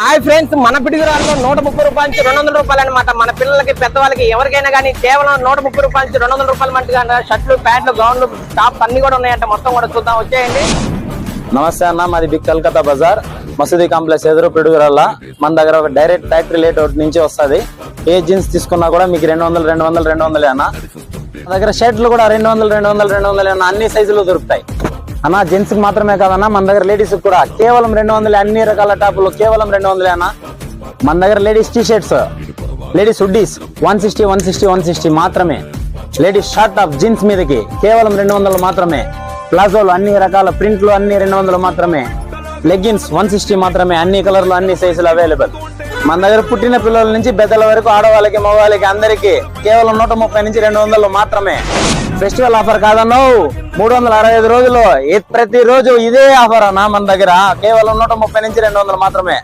Hi friends, మన పిడుగురాల్లో 130 రూపాయల నుంచి 200 రూపాయలు అనమాట. మన పిల్లలకి పెద్దవాళ్ళకి ఎవరికైనా కానీ కేవలం 130 రూపాయల నుంచి 200 రూపాయల మట్టుగా షర్ట్లు, ప్యాంట్లు, గౌన్లు, టాప్స్ అన్ని కూడా ఉన్నాయంట. మొత్తం కూడా చూద్దాం, వచ్చేయండి. నమస్తే అన్న, మాది బిగ్ కల్కత్తా బజార్ మసూదీ కాంప్లెక్స్ ఎదురు పిడుగురాళ్ళ. మన దగ్గర ఒక డైరెక్ట్ ఫ్యాక్టరీ లేఅవుట్ నుంచి వస్తుంది. ఏ జీన్స్ తీసుకున్నా కూడా మీకు 200 అన్న. మన దగ్గర షర్ట్లు కూడా 200 అన్న. అన్ని సైజులు దొరుకుతాయి అన్న. జెంట్స్ కి మాత్రమే కాదన్నా, మన దగ్గర లేడీస్ కూడా కేవలం 200. అన్ని రకాల టాపులు కేవలం 200 అన్న. మన దగ్గర ladies T shirts, ladies hoodies 160 మాత్రమే. లేడీస్ షార్ట్ టాప్ జీన్స్ మీదకి కేవలం 200 మాత్రమే. ప్లాజోలు అన్ని రకాల ప్రింట్లు అన్ని 200 మాత్రమే. లెగ్గిన్స్ 160 మాత్రమే. అన్ని కలర్లు అన్ని సైజులు అవైలబుల్. మన దగ్గర పుట్టిన పిల్లల నుంచి పెద్దల వరకు, ఆడవాళ్ళకి మగవాళ్ళకి అందరికి కేవలం 130 నుంచి 200 మాత్రమే. ఫెస్టివల్ ఆఫర్ కాదన్నో, 365 రోజులు ప్రతి రోజు ఇదే ఆఫర్ అన్న. మన దగ్గర కేవలం 130 నుంచి 200 మాత్రమే.